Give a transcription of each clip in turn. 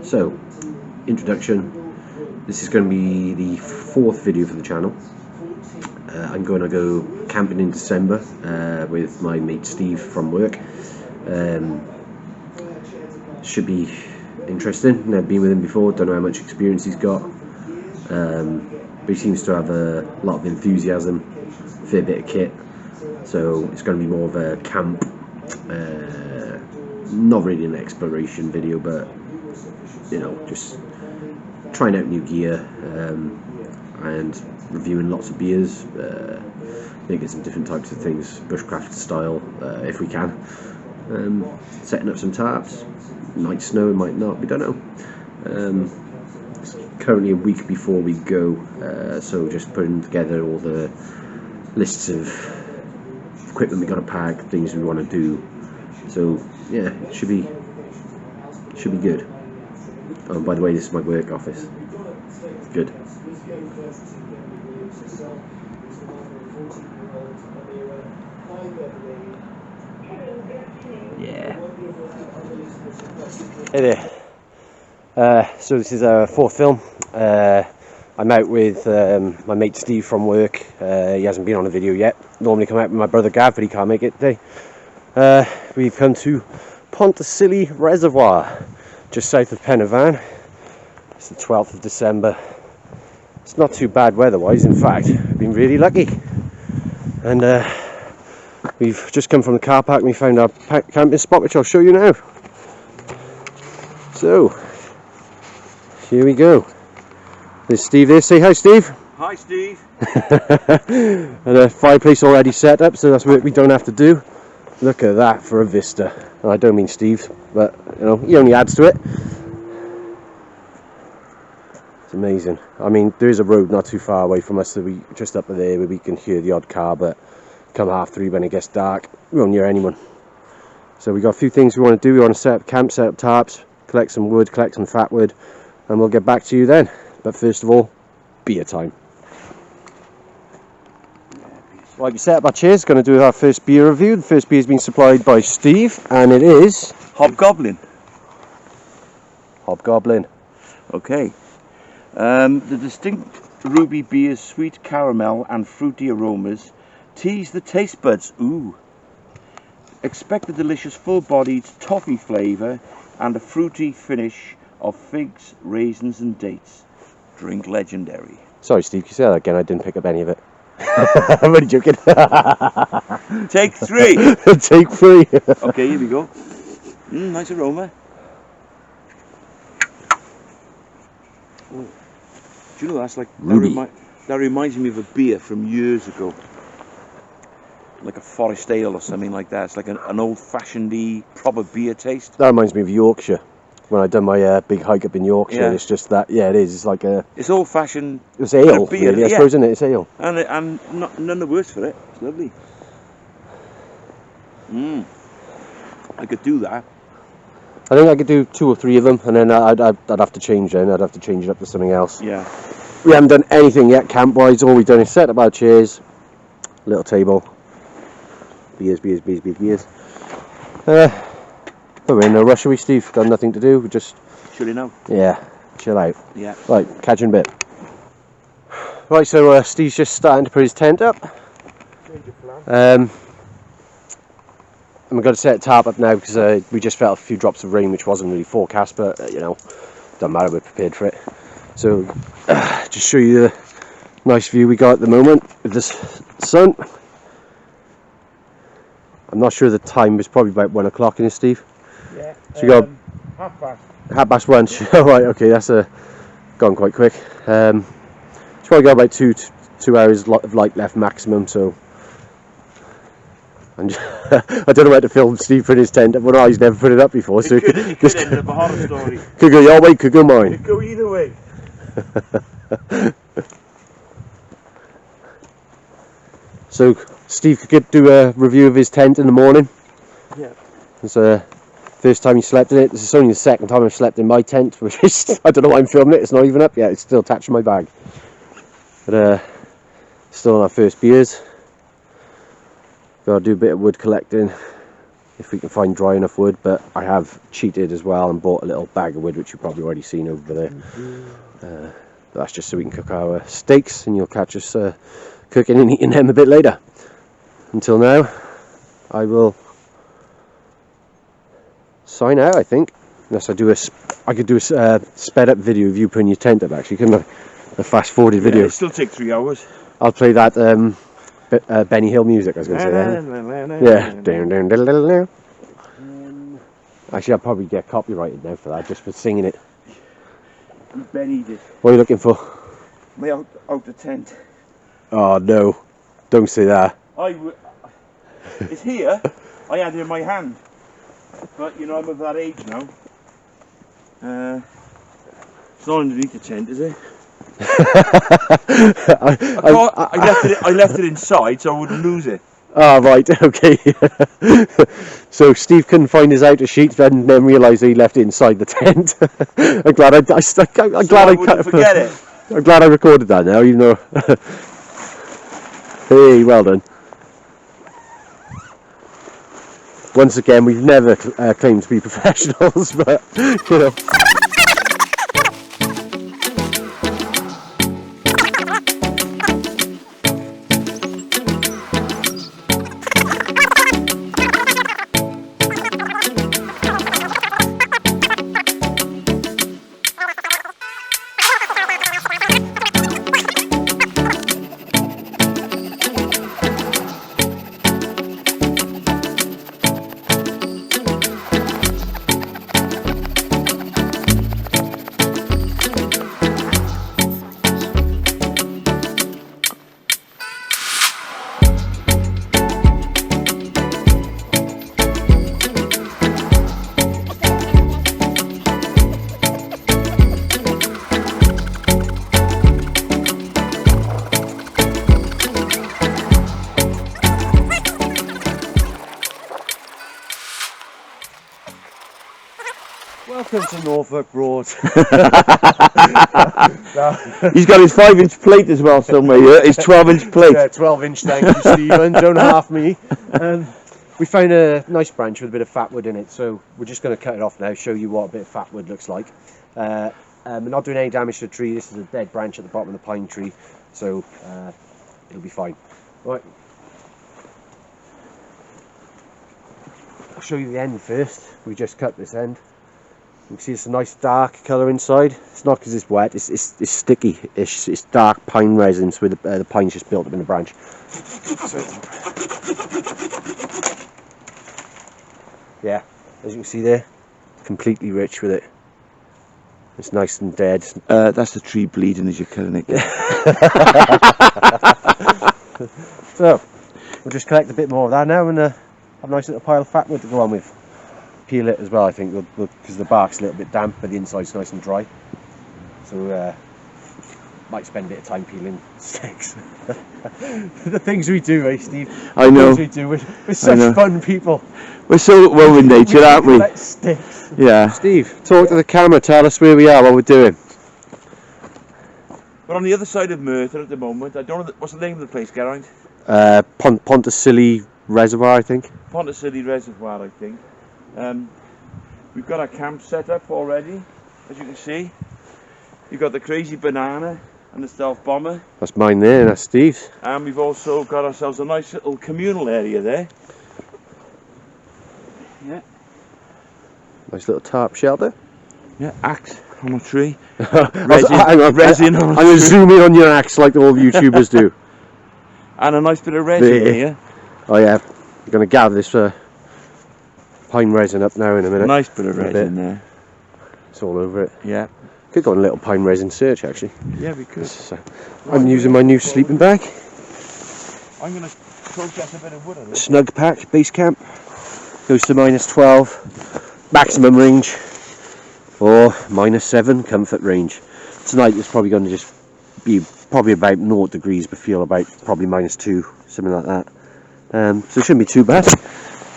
So, introduction. This is going to be the 4th video for the channel. I'm going to go camping in December with my mate Steve from work. Should be interesting. Never been with him before, don't know how much experience he's got. But he seems to have a lot of enthusiasm, a fair bit of kit. So it's going to be more of a camp, not really an exploration video, but you know, just trying out new gear and reviewing lots of beers, making some different types of things, bushcraft style, if we can. Setting up some tarps. Might snow, it might not, we don't know. It's currently a week before we go, so just putting together all the lists of equipment we got to pack, things we want to do. So yeah, it should be good. Oh, by the way, this is my work office. Good. Yeah. Hey there. So this is our 4th film. I'm out with my mate Steve from work. He hasn't been on a video yet. Normally come out with my brother Gav, but he can't make it today. We've come to Pontsticill Reservoir, just south of Penavon. It's the 12th of December. It's not too bad weather-wise. In fact, we've been really lucky. And we've just come from the car park and we found our camping spot, which I'll show you now. So, here we go. There's Steve there. Say hi, Steve. Hi, Steve. And a fireplace already set up, so that's what we don't have to do. Look at that for a vista. And I don't mean Steve, but you know, he only adds to it. It's amazing. I mean, there is a road not too far away from us, so we just up there where we can hear the odd car, but come 3:30 when it gets dark, we won't hear anyone. So we got a few things we want to do. We want to set up camp, set up tarps, collect some wood, collect some fat wood, and we'll get back to you then. But first of all, beer time. Right, we set up our chairs, going to do our first beer review. The first beer has been supplied by Steve, and it is... Hobgoblin. Hobgoblin. Okay. The distinct ruby beer's sweet caramel and fruity aromas tease the taste buds. Ooh. Expect a delicious full-bodied toffee flavour and a fruity finish of figs, raisins and dates. Drink legendary. Sorry Steve, can you say that again? I didn't pick up any of it. I'm only joking. Take 3. Take 3. Okay, here we go. Nice aroma. Ooh. Do you know that's like that reminds me of a beer from years ago, like a Forest Ale or something like that. It's like an old-fashioned proper beer taste. That reminds me of Yorkshire. When I done my big hike up in Yorkshire, yeah. It's just that, yeah, it is. It's like a... It's old-fashioned... It's ale, beer, really, I suppose, isn't it? It's ale. And none the worse for it. It's lovely. I could do that. I think I could do 2 or 3 of them, and then I'd have to change then. I'd have to change it up to something else. Yeah. We haven't done anything yet camp-wise. All we've done is set up our chairs, little table, beers. But we're in no rush, are we, Steve? Got nothing to do. We're just chilling out. Yeah, chill out. Yeah. Right, catch you in a bit. Right, so Steve's just starting to put his tent up. And we've got to set a tarp up now because we just felt a few drops of rain, which wasn't really forecast, but you know, doesn't matter. We're prepared for it. So, just show you the nice view we got at the moment with this sun. I'm not sure the time is probably about 1 o'clock, isn't it, Steve? Yeah. So you got 1:30. Oh, right, okay, that's gone quite quick. It's probably got about 2 hours of light left maximum, so I don't know where to film Steve putting his tent up. Well, he's never put it up before, so it could end up a horror story. Could go your way, could go mine. It could go either way. So Steve could do a review of his tent in the morning. Yeah. It's the first time he slept in it. This is only the second time I've slept in my tent, which is, I don't know why I'm filming it. It's not even up yet. It's still attached to my bag. But still on our first beers. Got to do a bit of wood collecting. if we can find dry enough wood, but I have cheated as well and bought a little bag of wood, which you've probably already seen over there. But that's just so we can cook our steaks, and you'll catch us cooking and eating them a bit later. Until now, I will sign out, I think. Unless I could do a sped up video of you putting your tent up, actually, couldn't I? A fast forwarded video. It'll still take 3 hours. I'll play that Benny Hill music, I was going to say then. Yeah. Actually, I'll probably get copyrighted now for that, just for singing it. Benny did. What are you looking for? My outer tent. Oh no, don't say that. It's here. I had it in my hand. But, you know, I'm of that age now. It's not underneath the tent, is it? I left it inside so I wouldn't lose it. Ah, right, okay. So Steve couldn't find his outer sheet, then realised he left it inside the tent. I'm glad I wouldn't forget it. I'm glad I recorded that now, even though. Hey, well done. Once again, we've never claimed to be professionals, but you know. Welcome to Norfolk Road. He's got his 5-inch plate as well somewhere here. His 12-inch plate. Yeah, 12-inch, thank you, Stephen. Don't half me. We found a nice branch with a bit of fat wood in it, so we're just going to cut it off now, show you what a bit of fat wood looks like. We're not doing any damage to the tree. This is a dead branch at the bottom of the pine tree, so it'll be fine. Right. I'll show you the end first. We just cut this end. You can see it's a nice dark colour inside. It's not because it's wet, it's sticky. It's dark pine resin, so the pine's just built up in the branch. So, yeah, as you can see there, completely rich with it. It's nice and dead. That's the tree bleeding as you're cutting it. So, we'll just collect a bit more of that now and have a nice little pile of fat wood to go on with. Peel it as well, I think, because the bark's a little bit damp, but the inside's nice and dry. So, might spend a bit of time peeling sticks. The things we do, eh, Steve? I know. The things we do. We're such fun people. We're so well with nature, aren't we? Collect sticks. Yeah. Steve, talk to the camera. Tell us where we are, what we're doing. We're on the other side of Merthyr at the moment. I don't know what's the name of the place, Geraint? Pontsticill Reservoir, I think. Pontsticilli Reservoir, I think. We've got our camp set up already, as you can see. You've got the crazy banana and the stealth bomber. That's mine there, that's Steve's. And we've also got ourselves a nice little communal area there. Yeah. Nice little tarp shelter. Yeah, axe on a tree. Resin on a tree. I'm going to zoom in on your axe like all YouTubers do. And a nice bit of resin here. Oh yeah, we're going to gather this pine resin up now in a minute. Nice bit of resin there. It's all over it. Yeah. Could go on a little pine resin search actually. Yeah, we could. I'm using my new sleeping bag. I'm going to process a bit of wood on it. Snug pack, base camp. Goes to -12. Maximum range. Or -7 comfort range. Tonight it's probably going to just be probably about 0 degrees, but feel about probably -2, something like that. So it shouldn't be too bad.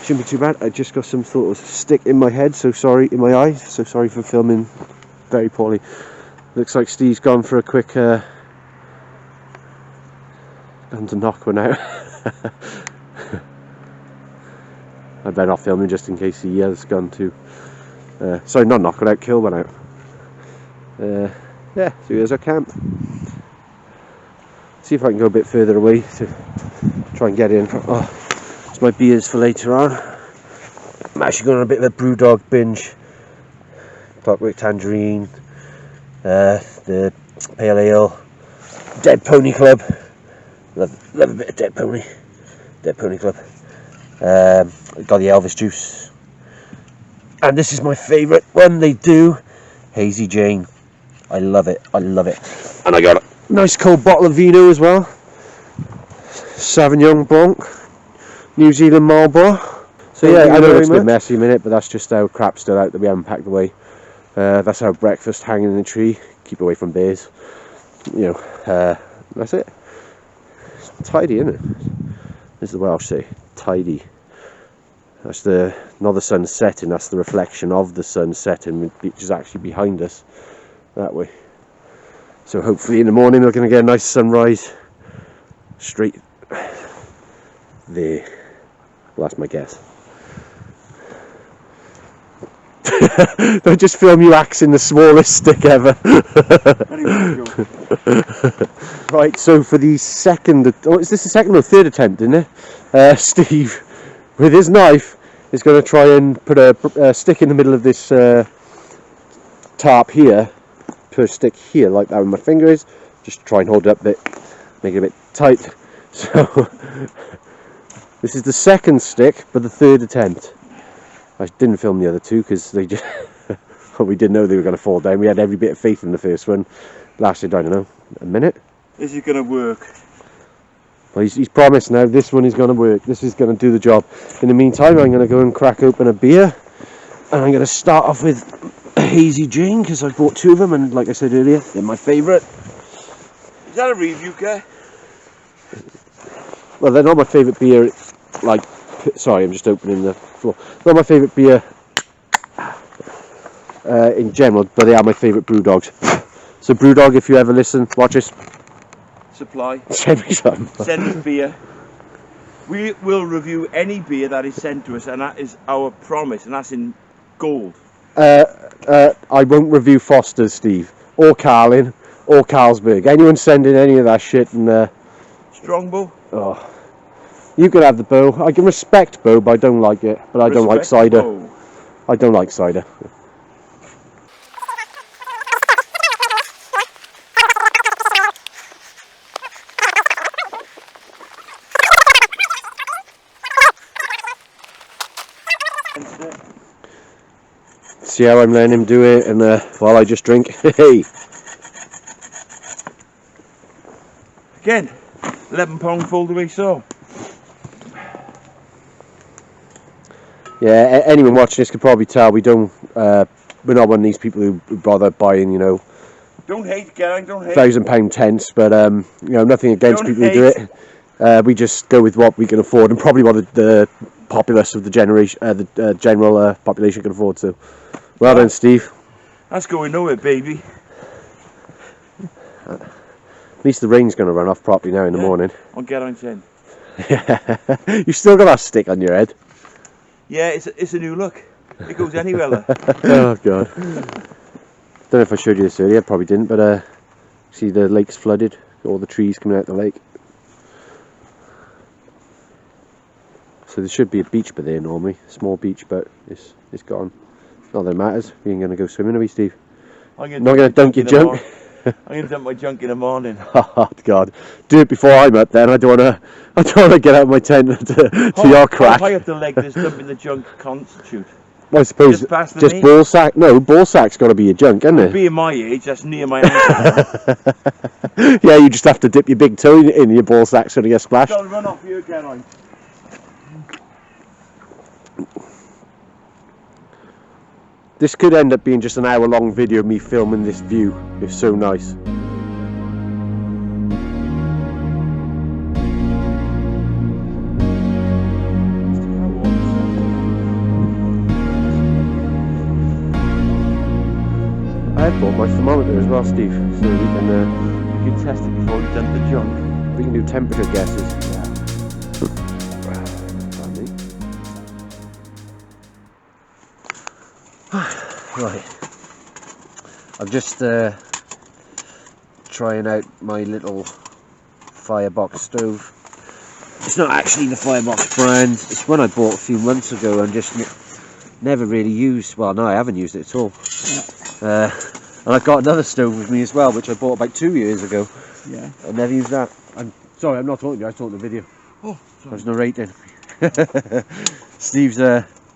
Shouldn't be too bad. I just got some sort of stick in my head, so sorry, in my eye, so sorry for filming very poorly. Looks like Steve's gone for a quick gone to knock one out. I better not film him just in case he has gone to. Sorry, not knock it out, kill one out. Yeah, so here's our camp. See if I can go a bit further away to try and get in. Oh, it's my beers for later on. I'm actually going on a bit of a brewdog binge. Clockwork Tangerine, the Pale Ale, Dead Pony Club. Love a bit of Dead Pony Club. Got the Elvis juice. And this is my favourite one they do, Hazy Jane. I love it. And I got a nice cold bottle of vino as well. Sauvignon Blanc, New Zealand Marlborough. So yeah, I know it's a bit messy in a minute, but that's just how crap's still out that we haven't packed away. That's our breakfast, hanging in the tree. Keep away from bears. You know, that's it. It's tidy, isn't it? This is the Welsh say, tidy. That's not the sun setting, that's the reflection of the sun setting, which is actually behind us, that way. So hopefully in the morning we're going to get a nice sunrise, straight there. Well, that's my guess. Don't just film you axing the smallest stick ever. Right, so for the second, is this the second or third attempt, isn't it? Steve, with his knife, is going to try and put a stick in the middle of this tarp here, put a stick here like that with my fingers, just try and hold it up a bit, make it a bit tight. So this is the second stick, but the third attempt. I didn't film the other two because they just we didn't know they were going to fall down. We had every bit of faith in the first one. Lasted, I don't know, a minute. This is going to work. Well, he's promised now this one is going to work. This is going to do the job. In the meantime, I'm going to go and crack open a beer. And I'm going to start off with a Hazy Jane because I bought two of them. And like I said earlier, they're my favourite. Is that a review, Kerr? Well, they're not my favourite beer. Like, sorry, I'm just opening the floor. Not my favourite beer in general, but they are my favourite brew dogs. So Brewdog, if you ever listen, watch us. Supply. Send me some. Send us beer. We will review any beer that is sent to us, and that is our promise, and that's in gold. I won't review Foster's, Steve, or Carlin, or Carlsberg. Anyone sending any of that shit and Strongbow? Oh, you can have the Bow. I can respect Bow, but I don't like it. But I don't like cider. Bow. I don't like cider. See how I'm letting him do it, and while I just drink. Hey. Again, £11 full the way so. Yeah, anyone watching this could probably tell we don't. We're not one of these people who bother buying, you know. Don't hate, gang. Don't hate. £1,000 tents, but you know, nothing against Don't people who do it. We just go with what we can afford, and probably what the populace of the generation, the general population can afford. So, well done, Steve. That's going nowhere, baby. At least the rain's going to run off properly now in the morning. I'll get on 10. You still got that stick on your head. Yeah, it's a new look. It goes anywhere. Oh god. Don't know if I showed you this earlier, probably didn't, but see the lake's flooded, all the trees coming out the lake. So there should be a beach by there normally, small beach, but it's gone. Not that it matters. We ain't gonna go swimming, are we, Steve? Not gonna dunk your junk. I'm gonna dump my junk in the morning. Oh god, do it before I'm up. Then I don't wanna get out of my tent to your crack. How high up the leg does dumping the junk constitute? Well, I suppose just ball sack. No, ball sack's got to be your junk, isn't it? Being my age, that's near my ankle. Yeah, you just have to dip your big toe in your ball sack so it gets splashed. Don't run off you again, on. This could end up being just an hour-long video of me filming this view. It's so nice. I bought my thermometer as well, Steve, so we can test it before you dump the junk. We can do temperature guesses. Right, I'm just trying out my little firebox stove. It's not actually the firebox brand, it's one I bought a few months ago and just never really used. Well, no, I haven't used it at all. Yeah. And I've got another stove with me as well, which I bought about 2 years ago. Yeah. I never used that. I'm sorry, I'm not talking to you, I was talking to the video. Oh, sorry. I was narrating. Steve's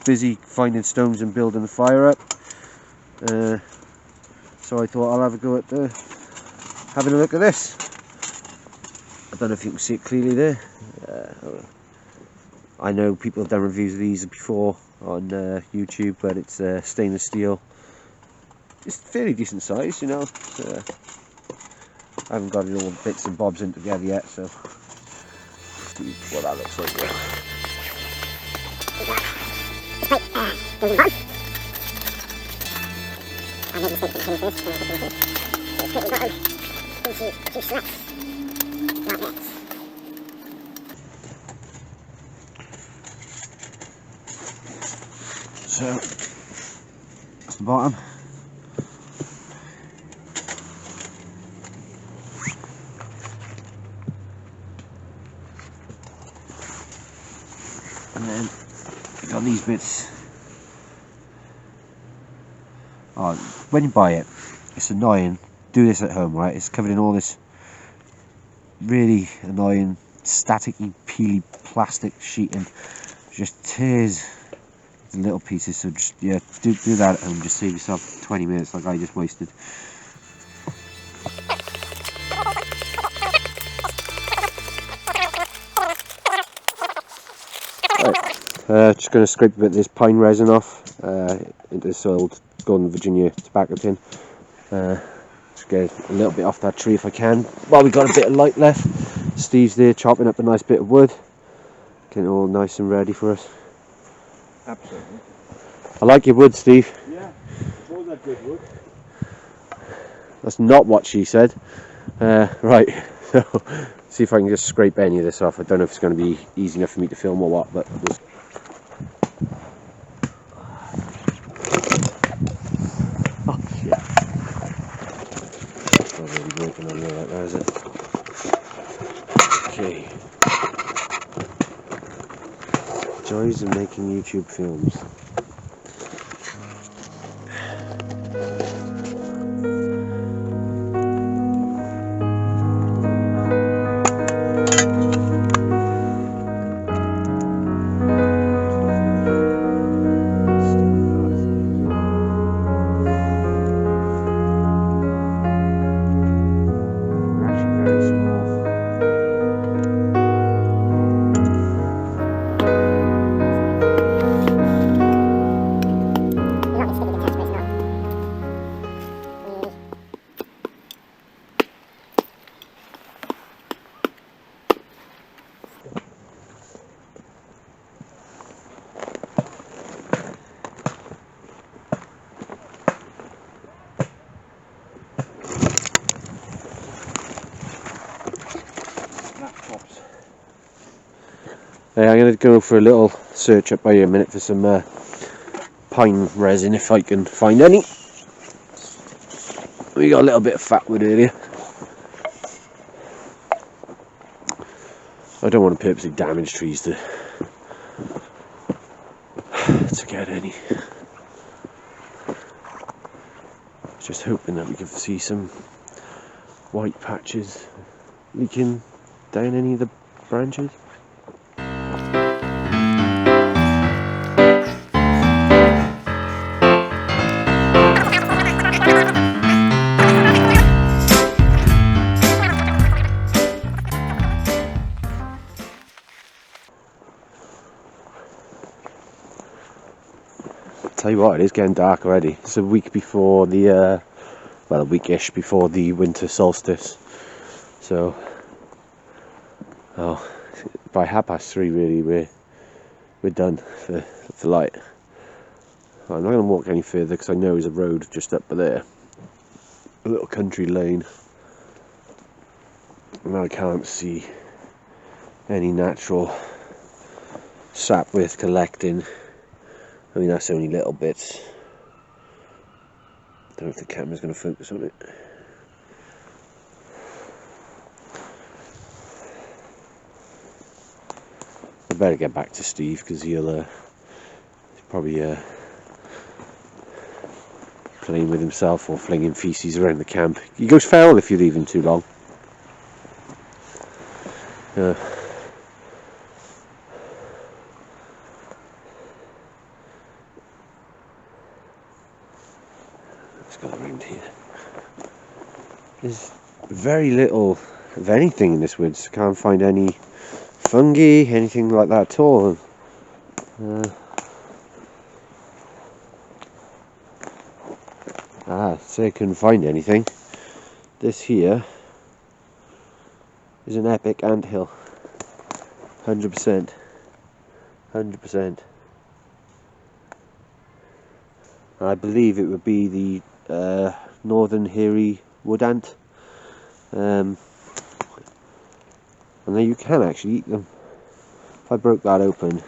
busy finding stones and building the fire up. So I thought I'll have a go at having a look at this. I don't know if you can see it clearly there. I know people have done reviews of these before on YouTube, but it's stainless steel. It's fairly decent size, you know. I haven't got it all bits and bobs in together yet, so see what that looks like there. I made a mistake with the pin first, so it's pretty bottom, two slats, like that. So, that's the bottom. And then you got these bits. Oh, when you buy it, it's annoying. Do this at home, right? It's covered in all this really annoying, staticky, peely plastic sheeting. It just tears the little pieces. So just do that at home. Just save yourself 20 minutes, like I just wasted. Right. Just going to scrape a bit of this pine resin off into this old Golden Virginia tobacco tin. Just get a little bit off that tree if I can. While we got a bit of light left, Steve's there chopping up a nice bit of wood, getting it all nice and ready for us. Absolutely. I like your wood, Steve. Yeah, all that good wood. That's not what she said. Right, so see if I can just scrape any of this off. I don't know if it's going to be easy enough for me to film or what, but we'll... Oh, shit. It's not really working on there like that, is it? Okay. Joys of making YouTube films. I'm going to go for a little search up by a minute for some pine resin if I can find any. We got a little bit of fat wood earlier. I don't want to purposely damage trees to get any. Just hoping that we can see some white patches leaking down any of the branches. Tell you what, it is getting dark already. It's a week before the, well, a weekish before the winter solstice. So, by 3:30 really, we're done for light. Well, I'm not going to walk any further because I know there's a road just up there, a little country lane, and I can't see any natural sap worth collecting. I mean, that's only little bits, Don't know if the camera's going to focus on it. I better get back to Steve because he'll probably playing with himself or flinging feces around the camp. He goes feral if you leave him too long. Let's go around here. There's very little of anything in this woods. Can't find any fungi, anything like that at all. So I couldn't find anything. This here is an epic anthill. 100%. 100%. I believe it would be the northern hairy wood ant. And then you can actually eat them. If I broke that open,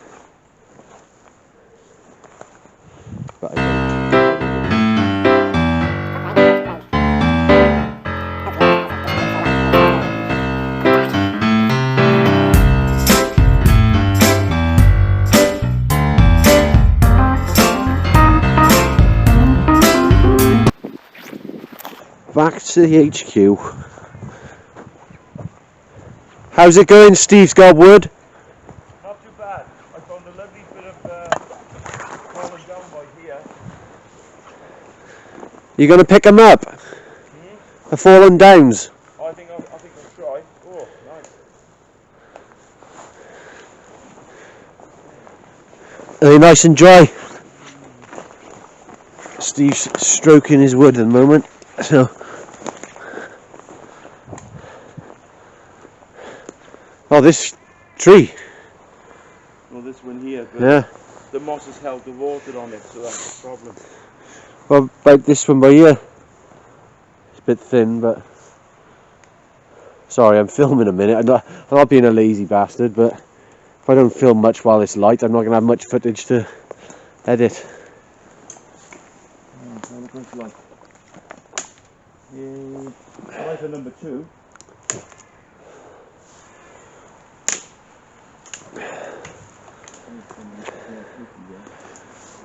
but I don't. Back to the HQ. How's it going, Steve's got wood? Not too bad. I found a lovely bit of fallen down by here. You gonna pick them up? The fallen downs? I think I'll try. Oh, nice. Are they nice and dry? Steve's stroking his wood at the moment, so. Oh, this tree. Well, this one here, but yeah. The moss has held the water on it, so that's the problem. Well, about this one by here. It's a bit thin, but. Sorry, I'm filming a minute. I'm not being a lazy bastard, but if I don't film much while it's light, I'm not going to have much footage to edit. Right for number 2.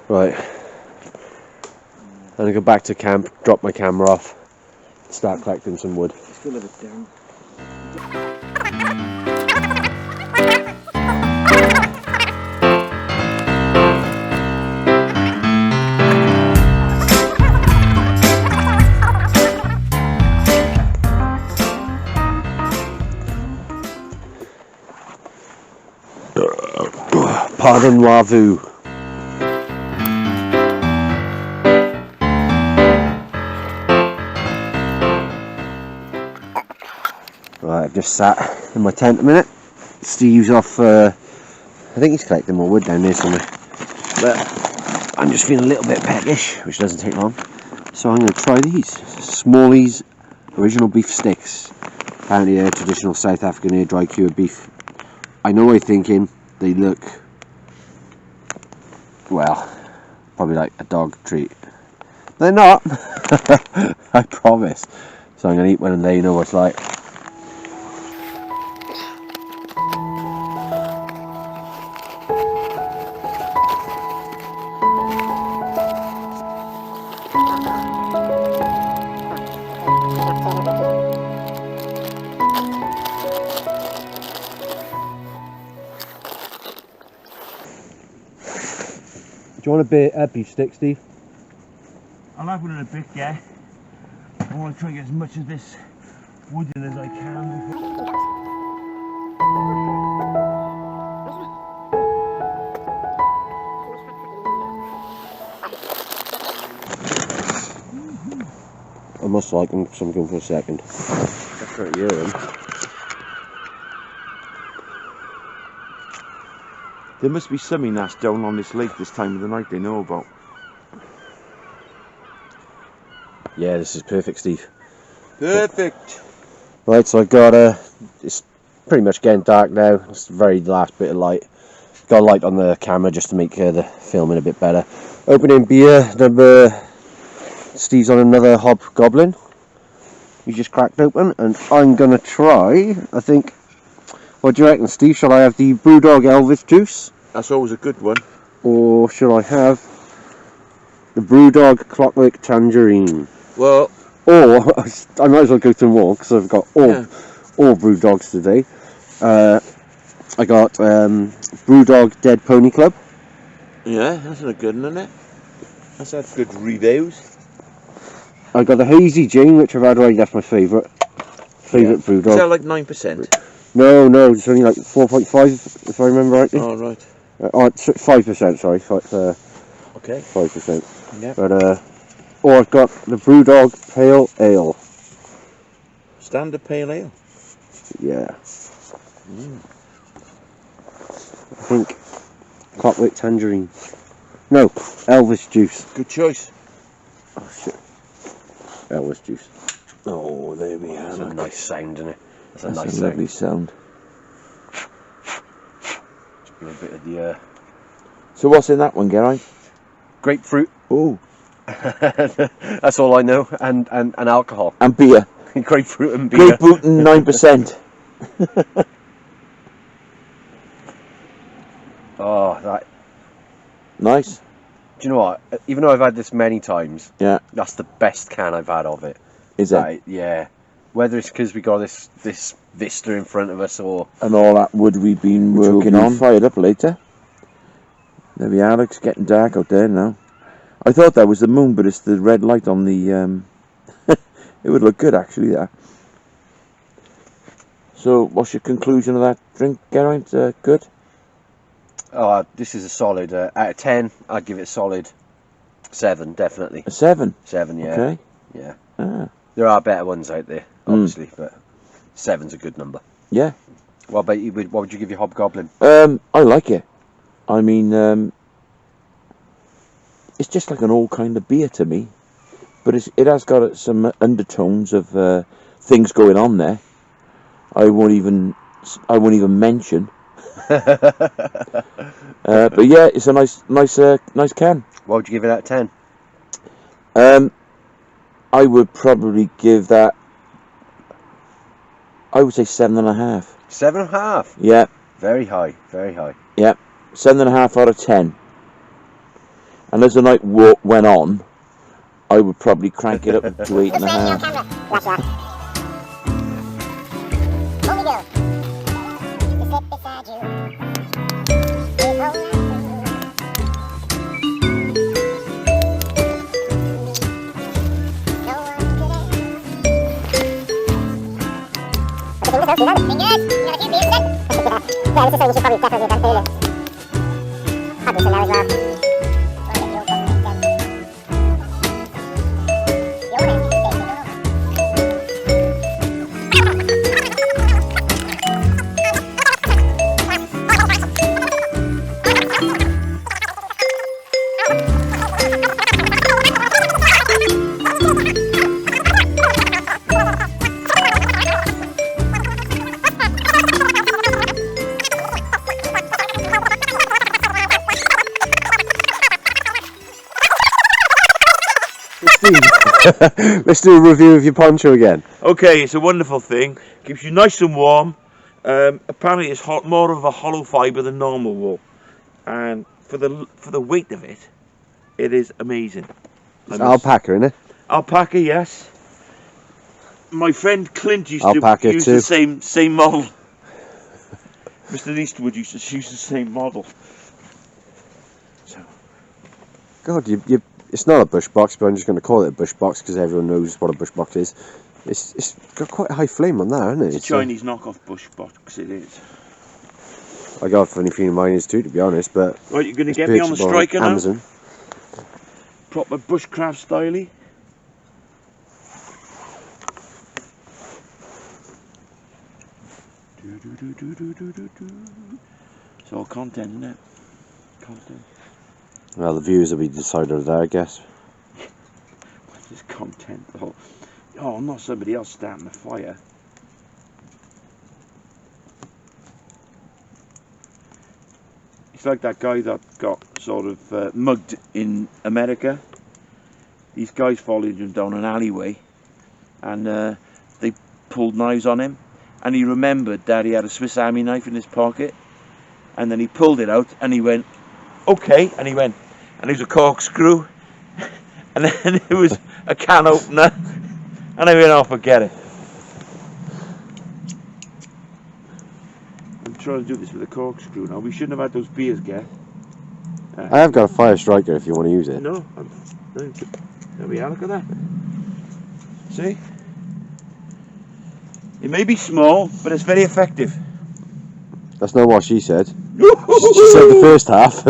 Right, I'm going to go back to camp, drop my camera off, start collecting some wood. Still have it down. Pardon-moi-vous. Right, I've just sat in my tent a minute. Steve's off, I think he's collecting more wood down there somewhere. But I'm just feeling a little bit peckish, which doesn't take long. So I'm going to try these. Smallies original beef sticks. Apparently they're traditional South African air dry cured beef. I know what you're thinking, they look, well, probably like a dog treat. They're not. I promise. So I'm going to eat one and let you know what it's like. Do you want a beef stick, Steve? I'll have one in a bit, yeah. I want to try and get as much of this wood in as I can. I must like them, so I'm going for a second. That's right, hear them. There must be something that's down on this lake this time of the night they know about. Yeah, this is perfect, Steve. Perfect! Right, so I've got it's pretty much getting dark now. It's the very last bit of light. Got a light on the camera just to make the filming a bit better. Opening beer number Steve's on another hobgoblin. He just cracked open, and I'm gonna try. I think. What do you reckon, Steve? Shall I have the Brewdog Elvis juice, That's always a good one. or shall I have the Brewdog Clockwork Tangerine? Well, Or I might as well go through them all because I've got all Brewdogs today. I got Brewdog Dead Pony Club. yeah, that's a good one, isn't it? That's had good reviews. I got the Hazy Jane, which I've had already. That's my favourite Brewdog. Is that like 9%? No, it's only like 4.5 if I remember rightly. Oh, right. 5%, sorry. Okay. 5%. Yeah. But I've got the Brewdog Pale Ale. Standard pale ale. Yeah. I think Clockwork Tangerine. No, Elvis juice. Good choice. Oh shit. Elvis juice. Oh, there we are. That's a nice sound, isn't it? That's a That's nice a lovely sound. Just give a bit of the So what's in that one, Geraint? grapefruit. Oh. That's all I know. And alcohol. And beer. Grapefruit and beer. Grapefruit and 9%. Oh, that. Nice. Do you know what? Even though I've had this many times, Yeah. that's the best can I've had of it. Is it? Like, yeah. Whether it's because we got this vista in front of us, or And all that wood we've been Which will working be on. Fired up later. There we are. It's getting dark out there now. I thought that was the moon, but it's the red light on the. It would look good actually. There. So, what's your conclusion of that drink, Geraint? Good. this is a solid out of 10. I'd give it a solid 7, definitely. A 7. 7, yeah. Okay. Yeah. Ah. There are better ones out there, obviously, but 7's a good number. Yeah. What about you? What would you give your Hobgoblin? I like it. I mean, it's just like an old kind of beer to me, but it has got some undertones of things going on there. I won't even mention. But yeah, it's a nice can. What would you give it out of 10? I would probably give that. I would say 7.5. 7.5. Yeah. Very high. Very high. Yeah. 7.5 out of 10. And as the night went on, I would probably crank it up to 8.5. Yeah, this is something you should probably definitely have done earlier. I'll do some now as well. Let's do a review of your poncho again. Okay, it's a wonderful thing. Keeps you nice and warm. Apparently, it's more of a hollow fibre than normal wool, and for the weight of it, it is amazing. It's alpaca, isn't it? Alpaca, yes. My friend Clint used Alpaca to use too. the same model. Mr. Eastwood used to use the same model. So. God, it's not a bush box, but I'm just going to call it a bush box because everyone knows what a bush box is. It's got quite a high flame on that, hasn't it? It's a Chinese knockoff bush box, it is. I got a funny feeling mine is too, to be honest, but... Right, you're going to get me on the striker now? Amazon. Proper bushcraft styley. It's all content, isn't it? Content. Well, the viewers will be decided there, I guess. What's this content? Oh, not somebody else starting the fire. It's like that guy that got sort of mugged in America. these guys followed him down an alleyway, and they pulled knives on him, and he remembered that he had a Swiss Army knife in his pocket, and then he pulled it out, and he went, okay, and he went, and there was a corkscrew, and then there was a can opener, and I went, oh, forget it. I'm trying to do this with a corkscrew now. We shouldn't have had those beers, Gav. I have got a fire striker if you want to use it. No, there we are, look at that. See? It may be small, but it's very effective. That's not what she said. She said the first half.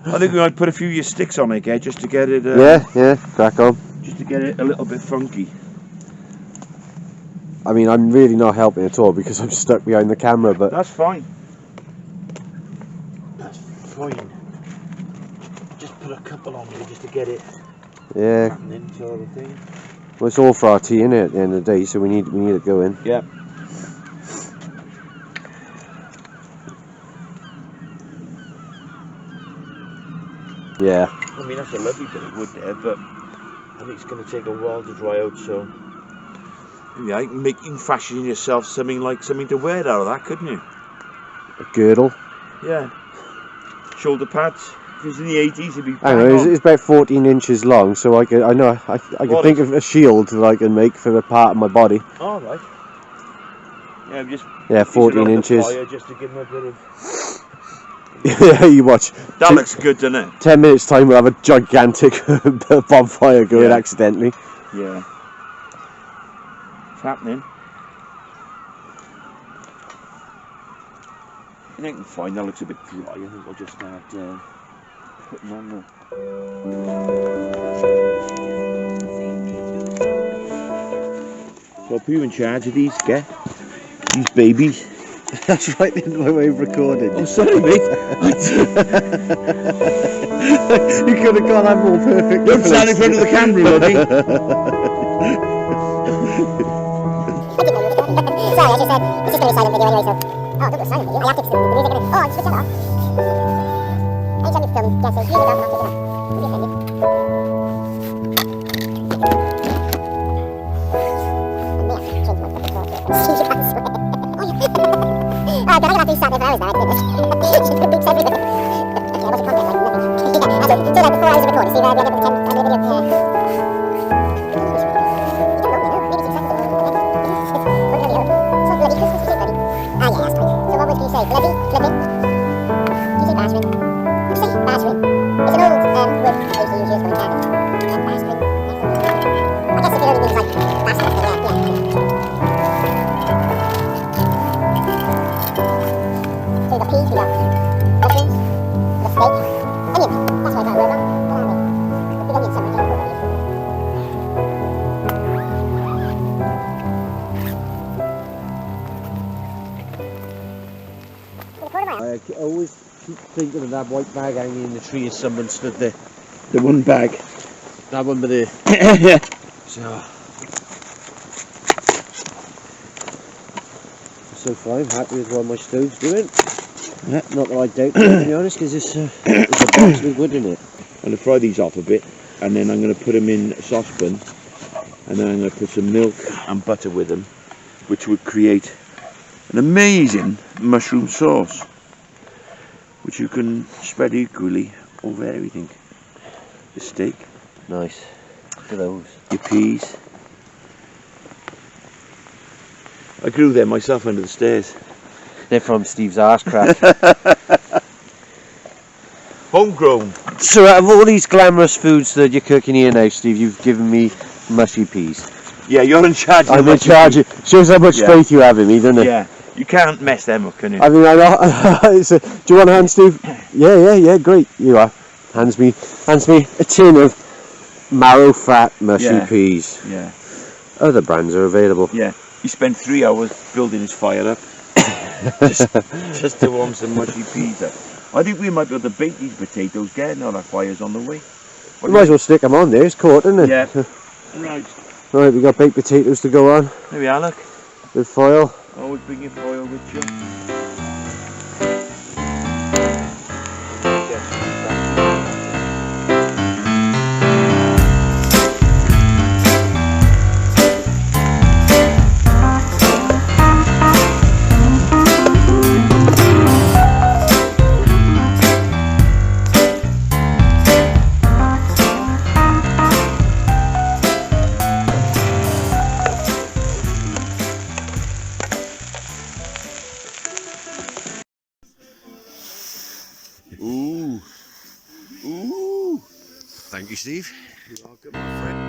I think we might put a few of your sticks on it, Gav, just to get it... yeah, crack on. Just to get it a little bit funky. I mean, I'm really not helping at all because I'm stuck behind the camera, but... That's fine. That's fine. Just put a couple on here just to get it happening sort of thing. Well, it's all for our tea, innit, at the end of the day, so we need it going. Yeah. Yeah. I mean, that's a lovely bit of wood there, but I think it's going to take a while to dry out, so... Yeah, you can fashion yourself something to wear out of that, couldn't you? A girdle. Yeah. Shoulder pads. If it was in the 80s, it'd be... I don't know, it's about 14 inches long, so I can think of a shield that I can make for a part of my body. Oh, right. Yeah, just... Yeah, 14 inches. Fire just to give them a bit of... Yeah, you watch. That looks good, doesn't it? 10 minutes time we'll have a gigantic bonfire going accidentally. Yeah. It's happening. I think fine, that looks a bit dry. I think I'll just start putting on there. So I'll put you in charge of these, get these babies. That's right in my way of recording. Oh, sorry, mate. You could have got that more perfect. Don't stand in front of the camera, Roddy. Sorry, I just said, it's just going to be a silent video anyway, so... Oh, don't do a silent video, I have to the music in it. Oh, I'll switch it off. Anytime you film, guess it's music off, I'll switch it off. You'll be offended. Oh, God, I got these sat there for hours now, I did this. She put boots everywhere. Okay, I wasn't content, like nothing. Yeah, so like the 4 hours of recording, see where we end up with the 10 video. Yeah. Bloody, flipping. Do you say battering? You say battering. It's an old word I used to use years ago in Canada. Battering. I guess if it only means like bastard, then yeah. So we got peas, we got mushrooms, we got steak, onions. That's what I got a word on. What are they? Big onions somewhere, don't know. I always keep thinking of that white bag hanging in the tree as someone stood there. The one bag. That one there. Yeah. So far, I'm happy with what my stove's doing. Yeah. Not that I doubt it, to be honest, because it's a box with wood in it. I'm going to fry these off a bit, and then I'm going to put them in a saucepan, and then I'm going to put some milk and butter with them, which would create an amazing mushroom sauce, which you can spread equally over everything. The steak. Nice. Look at those. Your peas. I grew them myself under the stairs. They're from Steve's Arsecraft. Homegrown. So out of all these glamorous foods that you're cooking here now, Steve, you've given me mushy peas. Yeah, you're in charge of I'm in charge. Shows how much faith you have in me, doesn't it? Yeah. You can't mess them up, can you? I mean, do you want a hand, Steve? Yeah, great. You are. Hands me a tin of marrow fat mushy peas. Yeah. Other brands are available. Yeah. He spent 3 hours building his fire up just to warm some mushy peas up. I think we might be able to bake these potatoes, getting all our fires on the way. We might as well stick them on there. It's caught, isn't it? Yeah. Right. Right, we got baked potatoes to go on. There we are, look. With foil. Always bring your foil with you. Steve. You're welcome, my friend.